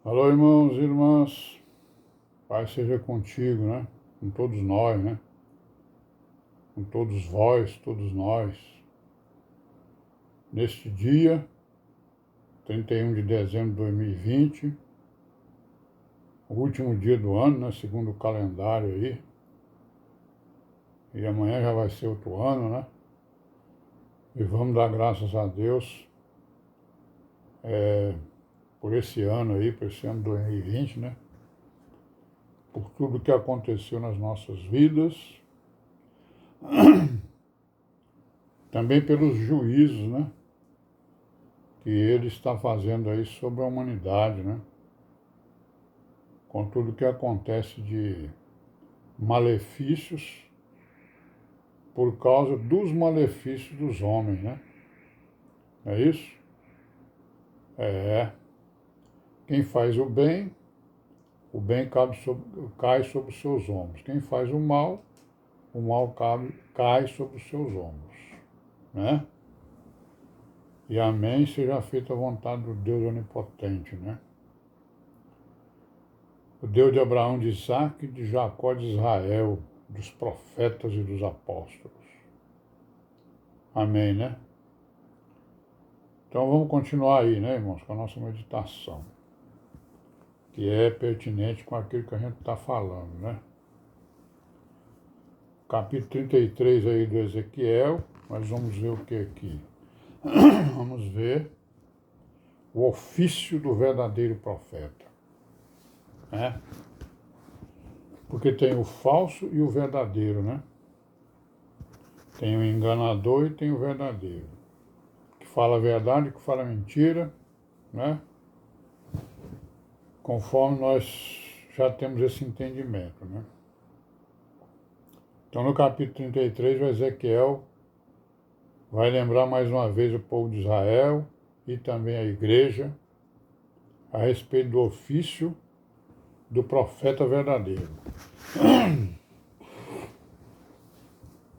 Alô, irmãos e irmãs, Pai seja contigo, né? Com todos nós, né? Com todos vós, todos nós. Neste dia, 31 de dezembro de 2020, o último dia do ano, né? Segundo o calendário aí. E amanhã já vai ser outro ano, né? E vamos dar graças a Deus por esse ano aí, por esse ano 2020, né? Por tudo que aconteceu nas nossas vidas. Também pelos juízos, né? Que ele está fazendo aí sobre a humanidade, né? Com tudo que acontece de malefícios por causa dos malefícios dos homens, né? É isso? É. Quem faz o bem cai sobre os seus ombros. Quem faz o mal cai sobre os seus ombros, né? E amém seja feita a vontade do Deus onipotente, né? O Deus de Abraão, de Isaac, de Jacó, de Israel, dos profetas e dos apóstolos. Amém, né? Então vamos continuar aí, né, irmãos, com a nossa meditação, que é pertinente com aquilo que a gente está falando, né? Capítulo 33 aí do Ezequiel, nós vamos ver o que aqui? Vamos ver o ofício do verdadeiro profeta, né? Porque tem o falso e o verdadeiro, né? Tem o enganador e tem o verdadeiro. Que fala a verdade, que fala mentira, né? Conforme nós já temos esse entendimento, né? Então, no capítulo 33, o Ezequiel vai lembrar mais uma vez o povo de Israel e também a igreja a respeito do ofício do profeta verdadeiro.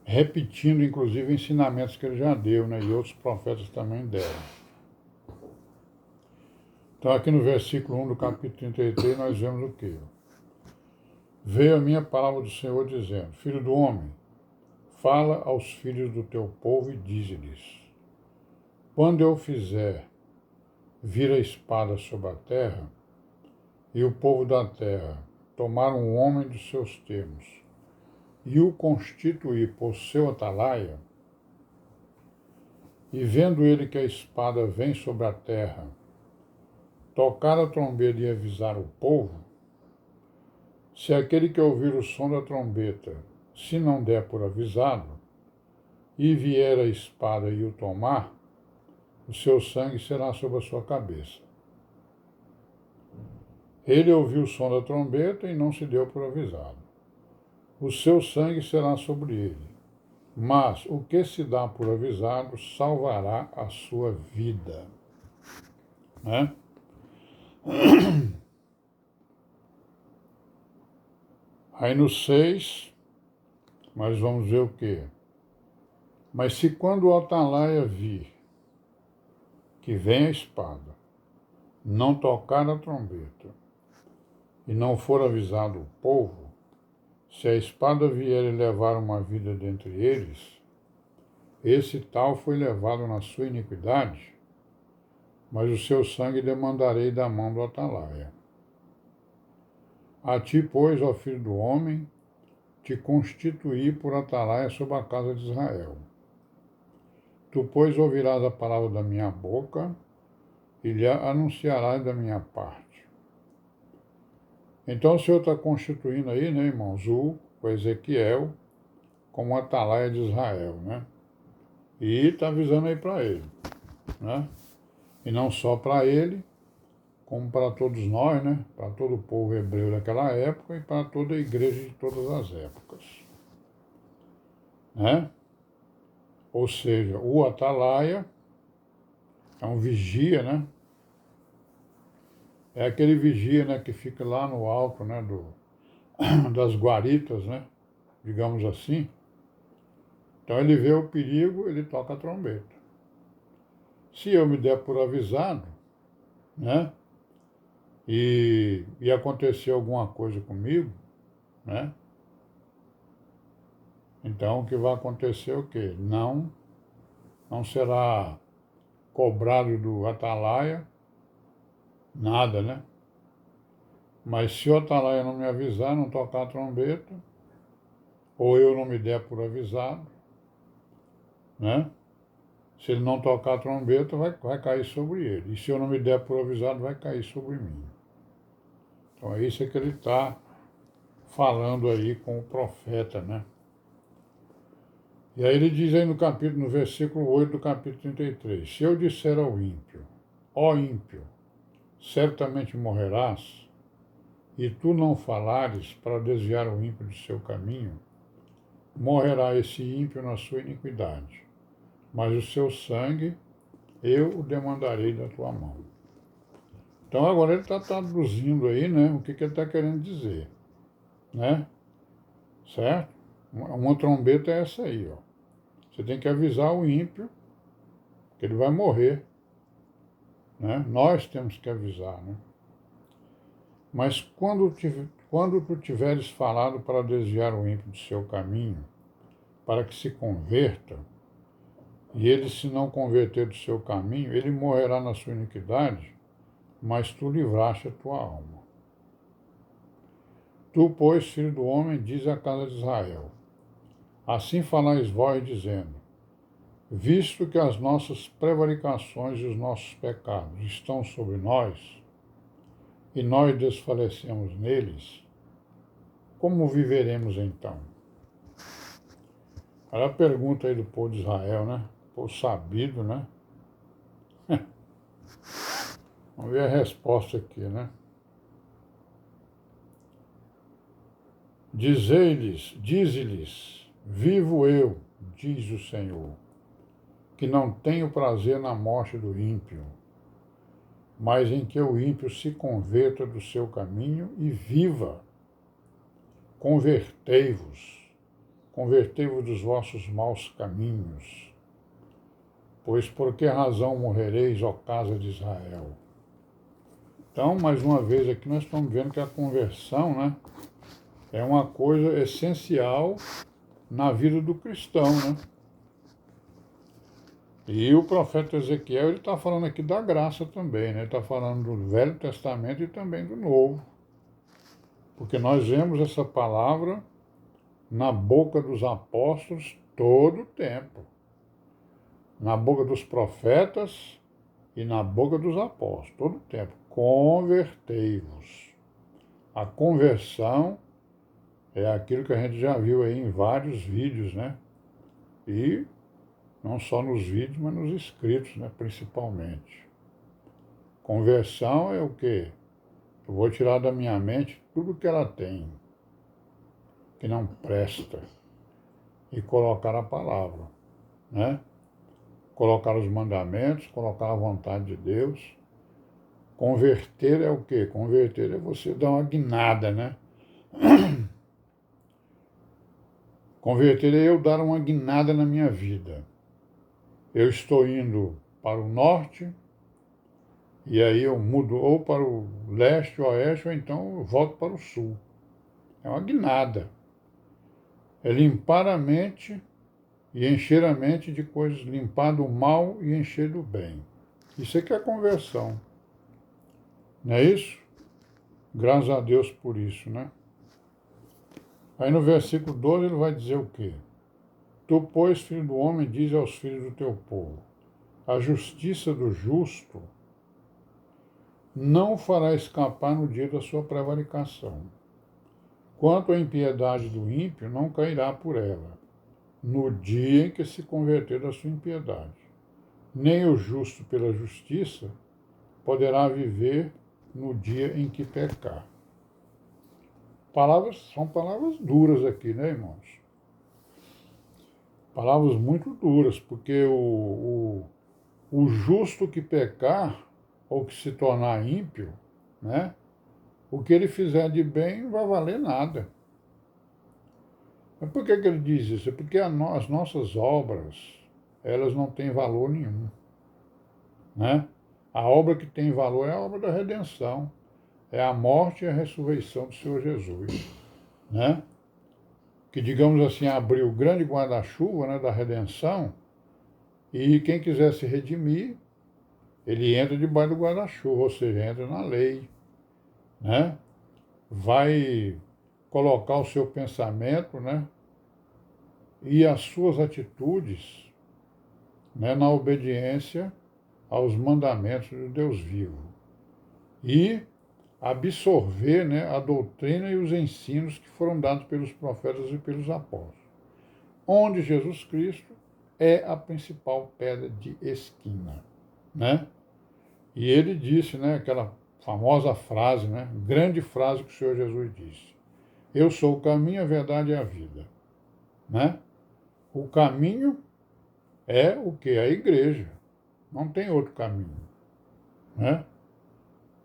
Repetindo, inclusive, ensinamentos que ele já deu, né? E outros profetas também deram. Então, aqui no versículo 1 do capítulo 33, nós vemos o quê? Veio a minha palavra do Senhor dizendo: Filho do homem, fala aos filhos do teu povo e dize-lhes: Quando eu fizer vir a espada sobre a terra, e o povo da terra tomar um homem dos seus termos, e o constituir por seu atalaia, e vendo ele que a espada vem sobre a terra, tocar a trombeta e avisar o povo, se aquele que ouvir o som da trombeta, se não der por avisado, e vier a espada e o tomar, o seu sangue será sobre a sua cabeça. Ele ouviu o som da trombeta e não se deu por avisado. O seu sangue será sobre ele, mas o que se dá por avisado salvará a sua vida. Né? Aí no 6, nós vamos ver o quê? Mas se quando o atalaia vir que vem a espada, não tocar a trombeta, e não for avisado o povo, se a espada vier e levar uma vida dentre eles, esse tal foi levado na sua iniquidade, mas o seu sangue demandarei da mão do atalaia. A ti, pois, ó filho do homem, te constituí por atalaia sobre a casa de Israel. Tu, pois, ouvirás a palavra da minha boca e lhe anunciarás da minha parte. Então o Senhor está constituindo aí, né, irmãos, o Ezequiel como atalaia de Israel, né? E está avisando aí para ele, né? E não só para ele, como para todos nós, né? Para todo o povo hebreu daquela época e para toda a igreja de todas as épocas, né? Ou seja, o atalaia é um vigia, né? É aquele vigia, né, que fica lá no alto, né, das guaritas, né? Digamos assim. Então ele vê o perigo, ele toca a trombeta. Se eu me der por avisado, né? e acontecer alguma coisa comigo, né? Então o que vai acontecer é o quê? Não será cobrado do atalaia nada, né? Mas se o atalaia não me avisar, não tocar a trombeta, ou eu não me der por avisado, né? Se ele não tocar a trombeta, vai cair sobre ele. E se eu não me der por avisado, vai cair sobre mim. Então é isso que ele está falando aí com o profeta, né? E aí ele diz aí no versículo 8 do capítulo 33, se eu disser ao ímpio, ó ímpio, certamente morrerás, e tu não falares para desviar o ímpio do seu caminho, morrerá esse ímpio na sua iniquidade, mas o seu sangue eu o demandarei da tua mão. Então agora ele está traduzindo aí, né, o que ele está querendo dizer, né? Certo? Uma trombeta é essa aí, ó. Você tem que avisar o ímpio que ele vai morrer, né? Nós temos que avisar, né? Mas quando tu tiveres falado para desviar o ímpio do seu caminho, para que se converta, e ele se não converter do seu caminho, ele morrerá na sua iniquidade, mas tu livraste a tua alma. Tu, pois, filho do homem, diz à casa de Israel, assim falais vós, dizendo, visto que as nossas prevaricações e os nossos pecados estão sobre nós, e nós desfalecemos neles, como viveremos então? Olha a pergunta aí do povo de Israel, né? Povo sabido, né? Vamos ver a resposta aqui, né? Dize-lhes, vivo eu, diz o Senhor, que não tenho prazer na morte do ímpio, mas em que o ímpio se converta do seu caminho e viva. Convertei-vos dos vossos maus caminhos. Pois por que razão morrereis, ó casa de Israel? Então, mais uma vez aqui nós estamos vendo que a conversão, né, é uma coisa essencial na vida do cristão, né? E o profeta Ezequiel, ele está falando aqui da graça também, né? Ele está falando do Velho Testamento e também do Novo. Porque nós vemos essa palavra na boca dos apóstolos todo o tempo. Na boca dos profetas e na boca dos apóstolos, todo o tempo. Convertei-vos. A conversão é aquilo que a gente já viu aí em vários vídeos, né? E não só nos vídeos, mas nos escritos, né? Principalmente. Conversão é o quê? Eu vou tirar da minha mente tudo que ela tem, que não presta, e colocar a palavra, né? Colocar os mandamentos, colocar a vontade de Deus. Converter é o quê? Converter é você dar uma guinada, né? Converter é eu dar uma guinada na minha vida. Eu estou indo para o norte, e aí eu mudo ou para o leste, oeste, ou então eu volto para o sul. É uma guinada. É limpar a mente e encher a mente de coisas, limpar do mal e encher do bem. Isso é que é conversão. Não é isso? Graças a Deus por isso, né? Aí no versículo 12 ele vai dizer o quê? Tu, pois, filho do homem, diz aos filhos do teu povo, a justiça do justo não o fará escapar no dia da sua prevaricação. Quanto à impiedade do ímpio, não cairá por ela, no dia em que se converter da sua impiedade. Nem o justo pela justiça poderá viver no dia em que pecar. São palavras duras aqui, né, irmãos? Palavras muito duras, porque o justo que pecar, ou que se tornar ímpio, né, o que ele fizer de bem não vai valer nada. Mas por que ele diz isso? É porque as nossas obras, elas não têm valor nenhum, né? A obra que tem valor é a obra da redenção. é a morte e a ressurreição do Senhor Jesus, né? Que, digamos assim, abriu o grande guarda-chuva, né, da redenção, e quem quiser se redimir, ele entra debaixo do guarda-chuva, ou seja, entra na lei, né? Vai colocar o seu pensamento, né, e as suas atitudes, né, na obediência aos mandamentos de Deus vivo. E absorver, né, a doutrina e os ensinos que foram dados pelos profetas e pelos apóstolos, onde Jesus Cristo é a principal pedra de esquina, né? E ele disse, né, aquela famosa frase, né, grande frase que o Senhor Jesus disse: eu sou o caminho, a verdade e a vida, né? O caminho é o que? A igreja. Não tem outro caminho, né?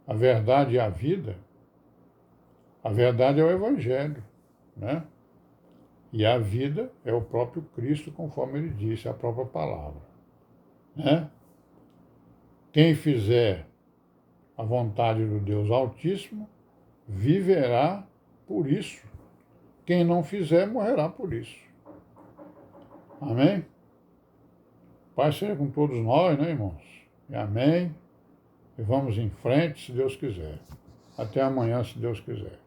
A verdade e a vida, a verdade é o evangelho, né? E a vida é o próprio Cristo, conforme ele disse, a própria palavra, né? Quem fizer a vontade do Deus Altíssimo viverá por isso. Quem não fizer morrerá por isso. Amém? Pai seja com todos nós, né, irmãos? E amém. E vamos em frente, se Deus quiser. Até amanhã, se Deus quiser.